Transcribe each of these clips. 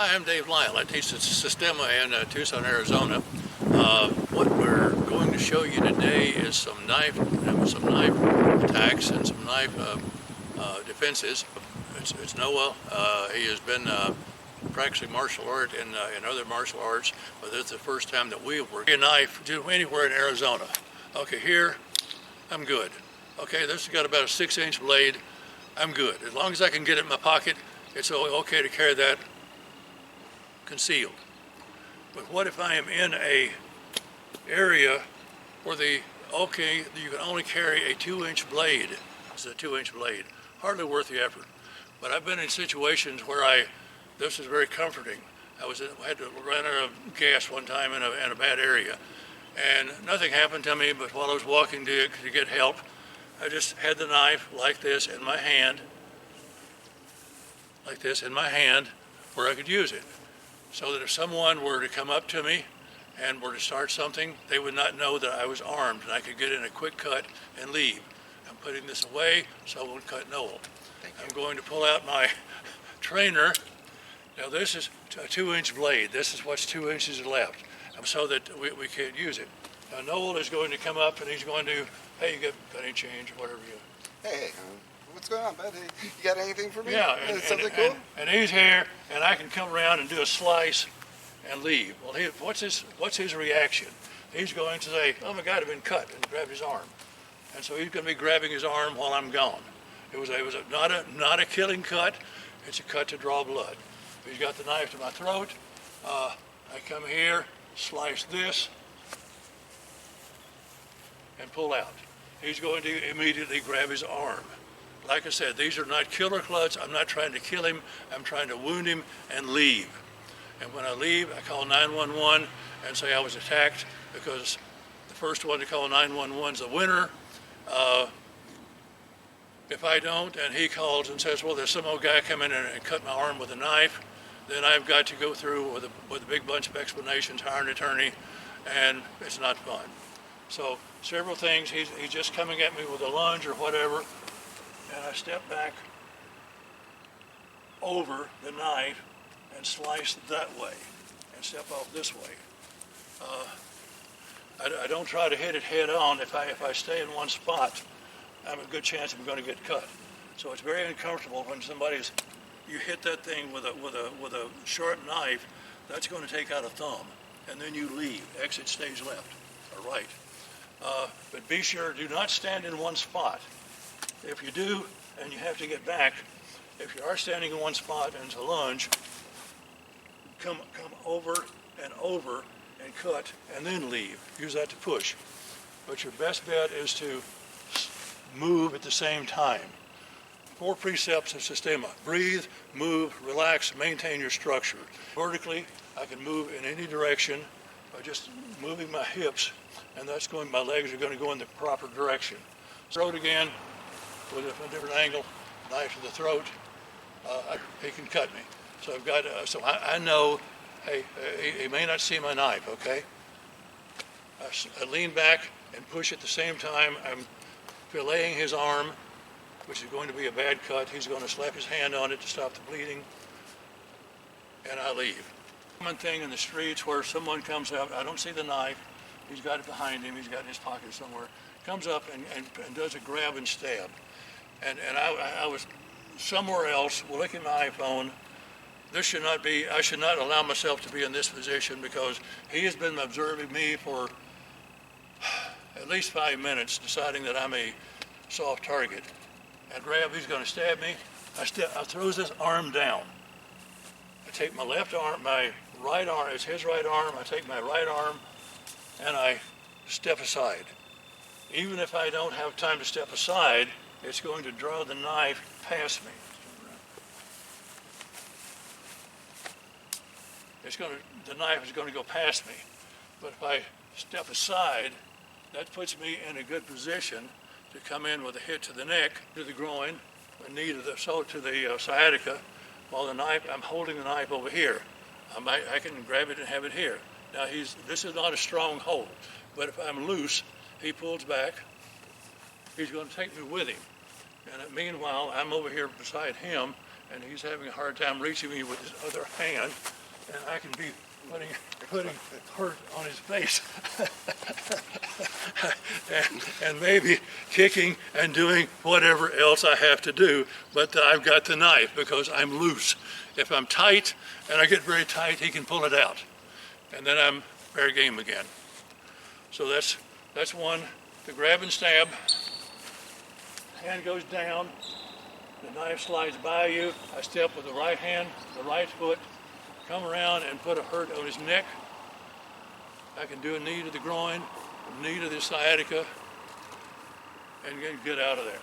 Hi, I'm Dave Lyle. I teach at Sistema in Tucson, Arizona. What we're going to show you today is some knife attacks and some knife defenses. It's Noah. He has been practicing martial art in other martial arts, but this is the first time that we have worked a knife do anywhere in Arizona. Okay, here I'm good. Okay, this has got about a 6-inch blade. I'm good. As long as I can get it in my pocket, it's okay to carry that concealed. But what if I am in a area where you can only carry a 2-inch blade? It's a 2-inch blade. Hardly worth the effort. But I've been in situations where this is very comforting. I had to run out of gas one time in a bad area. And nothing happened to me, but while I was walking to get help, I just had the knife like this in my hand, where I could use it. So that if someone were to come up to me and were to start something, they would not know that I was armed and I could get in a quick cut and leave. I'm putting this away so I won't cut Noel. I'm going to pull out my trainer. Now this is a 2-inch blade. This is what's 2 inches left, so that we can't use it. Now Noel is going to come up and he's going to, hey, you got any change, whatever you. Hey, what's going on, bud? You got anything for me? Yeah, Something cool? And he's here, and I can come around and do a slice and leave. Well, what's his reaction? He's going to say, oh my God, I've been cut, and grab his arm. And so he's going to be grabbing his arm while I'm gone. It was not a killing cut. It's a cut to draw blood. He's got the knife to my throat. I come here, slice this, and pull out. He's going to immediately grab his arm. Like I said, these are not killer cuts. I'm not trying to kill him. I'm trying to wound him and leave. And when I leave, I call 911 and say I was attacked, because the first one to call 911 is the winner. If I don't, and he calls and says, well, there's some old guy come in and cut my arm with a knife, then I've got to go through with a big bunch of explanations, hire an attorney, and it's not fun. So several things. He's just coming at me with a lunge or whatever, and I step back over the knife and slice that way and step off this way. I don't try to hit it head on. If I stay in one spot, I have a good chance I'm going to get cut. So it's very uncomfortable when you hit that thing with a sharp knife. That's going to take out a thumb, and then you leave. Exit stage left or right. But be sure, do not stand in one spot. If you do, and you have to get back, if you are standing in one spot and it's a lunge, come over and cut, and then leave. Use that to push. But your best bet is to move at the same time. 4 precepts of Sistema: breathe, move, relax, maintain your structure. Vertically, I can move in any direction by just moving my hips, and my legs are going to go in the proper direction. Throat again, with a different angle, knife to the throat. He can cut me. So I know, hey, he may not see my knife, okay? I lean back and push at the same time. I'm filleting his arm, which is going to be a bad cut. He's going to slap his hand on it to stop the bleeding, and I leave. Common thing in the streets where someone comes up, I don't see the knife, he's got it behind him, he's got it in his pocket somewhere, comes up and does a grab and stab. And I was somewhere else looking at my iPhone. I should not allow myself to be in this position, because he has been observing me for at least 5 minutes, deciding that I'm a soft target. He's going to stab me. I throw his arm down. I take my left arm, my right arm, it's his right arm, I take my right arm and I step aside. Even if I don't have time to step aside, it's going to draw the knife past me. The knife is going to go past me. But if I step aside, that puts me in a good position to come in with a hit to the neck, to the groin, a knee to the sciatica, while I'm holding the knife over here. I can grab it and have it here. Now this is not a strong hold, but if I'm loose, he pulls back. He's going to take me with him. And meanwhile, I'm over here beside him, and he's having a hard time reaching me with his other hand, and I can be putting hurt on his face, and maybe kicking and doing whatever else I have to do, but I've got the knife because I'm loose. If I'm tight and I get very tight, he can pull it out, and then I'm fair game again. So that's one. The grab and stab. Hand goes down, the knife slides by you. I step with the right hand, the right foot, come around and put a hurt on his neck. I can do a knee to the groin, a knee to the sciatica, and get out of there.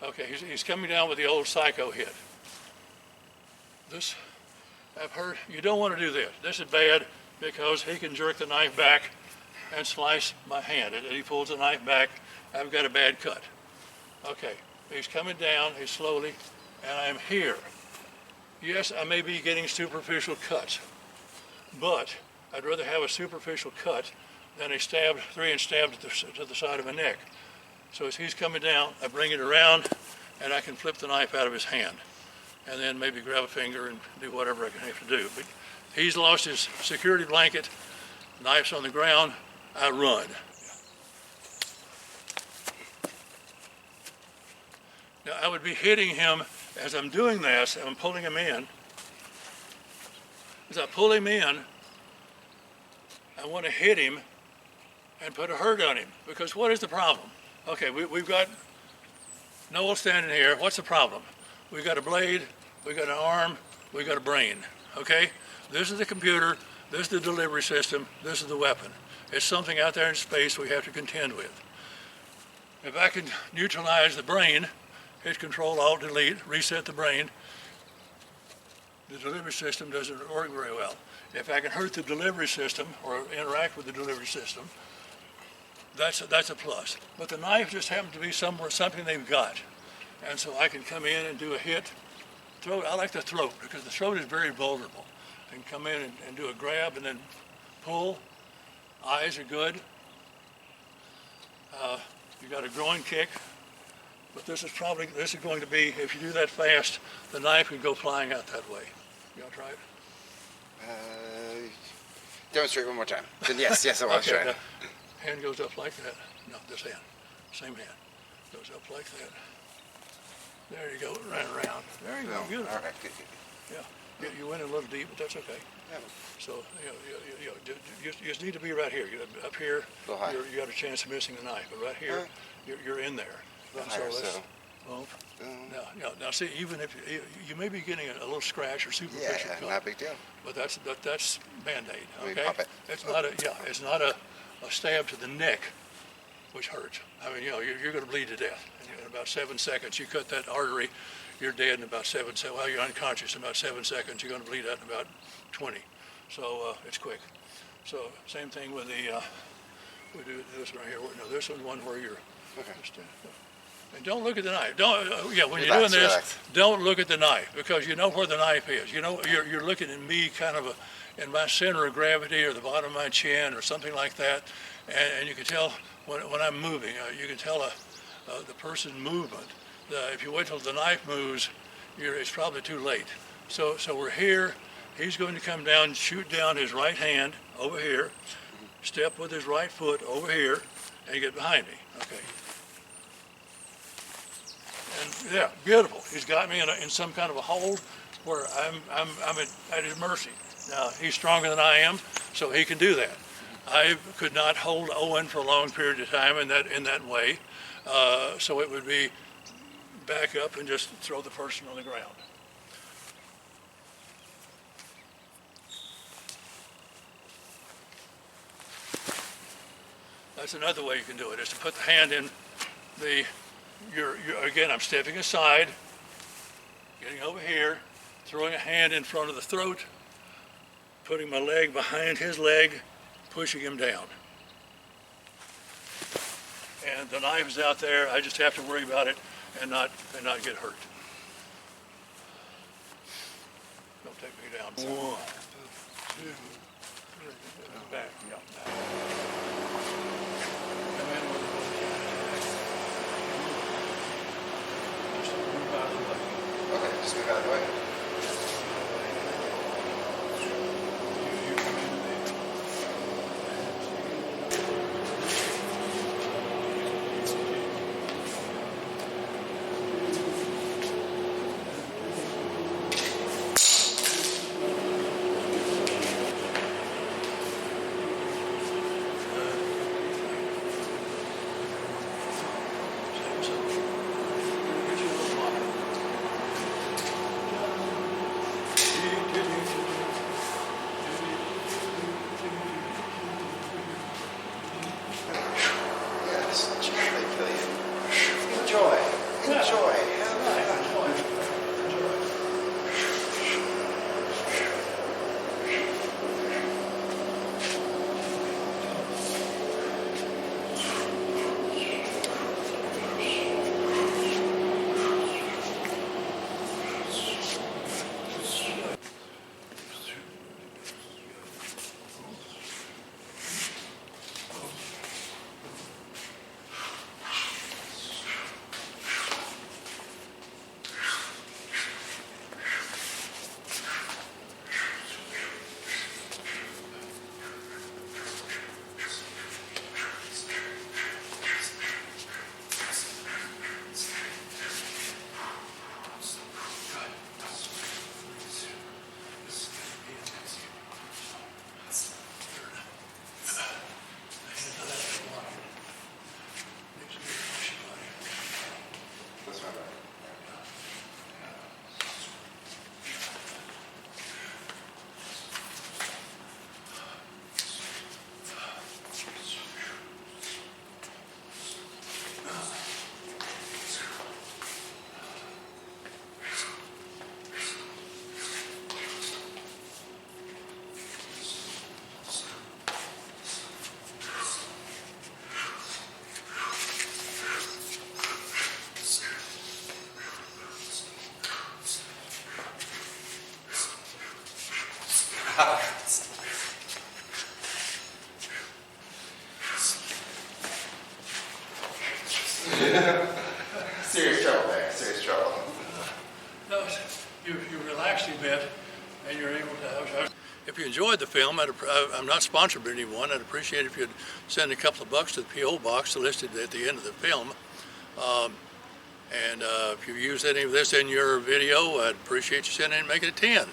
Okay, he's coming down with the old psycho hit. This, I've heard, you don't want to do this. This is bad because he can jerk the knife back and slice my hand. And he pulls the knife back, I've got a bad cut. Okay, he's coming down, he's slowly, and I'm here. Yes, I may be getting superficial cuts, but I'd rather have a superficial cut than a 3-inch stab to the side of my neck. So as he's coming down, I bring it around, and I can flip the knife out of his hand, and then maybe grab a finger and do whatever I can have to do. But he's lost his security blanket, knife's on the ground, I run. Now I would be hitting him as I'm doing this, and I'm pulling him in. As I pull him in, I want to hit him and put a hurt on him, because what is the problem? Okay, we've got Noel standing here. What's the problem? We've got a blade, we've got an arm, we've got a brain, okay? This is the computer, this is the delivery system, this is the weapon. It's something out there in space we have to contend with. If I can neutralize the brain, hit Control, Alt, Delete, reset the brain, the delivery system doesn't work very well. If I can hurt the delivery system or interact with the delivery system, that's a plus. But the knife just happens to be something they've got. And so I can come in and do a hit. Throat, I like the throat because the throat is very vulnerable. I can come in and do a grab and then pull. Eyes are good. You got a groin kick. But this is going to be, if you do that fast, the knife can go flying out that way. You want to try it? Demonstrate one more time. Then yes, I want to try it. Hand goes up like that. No, this hand. Same hand. Goes up like that. There you go. Ran around. There you go. Beautiful. All right. Good. Yeah. You went a little deep, but that's okay. Yeah. So you just need to be right here. Up here, you got a chance of missing the knife, but right here, you're in there. Well, now see, even if you may be getting a little scratch or superficial cut, not a big deal. but that's Band-Aid. Okay, Pop it. it's not a stab to the neck, which hurts. I mean, you're going to bleed to death in about 7 seconds. You cut that artery, you're dead in about 7 seconds. Well, you're unconscious in about 7 seconds. You're going to bleed out in about 20. So it's quick. So same thing with the we do this right here. No, this one's one where you're. Okay. And don't look at the knife. When you're doing this, relax. don't look at the knife because you know where the knife is. You know, you're looking at me kind of in my center of gravity or the bottom of my chin or something like that, and you can tell when I'm moving. You can tell the person's movement. If you wait till the knife moves, it's probably too late. So we're here. He's going to come down, shoot down his right hand over here, step with his right foot over here, and get behind me. Okay. And yeah, beautiful. He's got me in some kind of a hold where I'm at his mercy. Now he's stronger than I am, so he can do that. I could not hold Owen for a long period of time in that way, so it would be back up and just throw the person on the ground. That's another way you can do it, is to put the hand in again, I'm stepping aside, getting over here, throwing a hand in front of the throat, putting my leg behind his leg, pushing him down. And the knife is out there, I just have to worry about it and not get hurt. Don't take me down. 1, 2, 3, back, yeah, back. Just move out of the way. Okay, just move out of the way. Yes, cheers, they kill you. Enjoy. Enjoy. Have fun. That's right. Serious trouble there. Serious trouble. No, you relaxed a bit, and you're able to. If you enjoyed the film, I'm not sponsored by anyone. I'd appreciate if you'd send a couple of bucks to the P.O. box listed at the end of the film. If you use any of this in your video, I'd appreciate you sending it and make it a 10.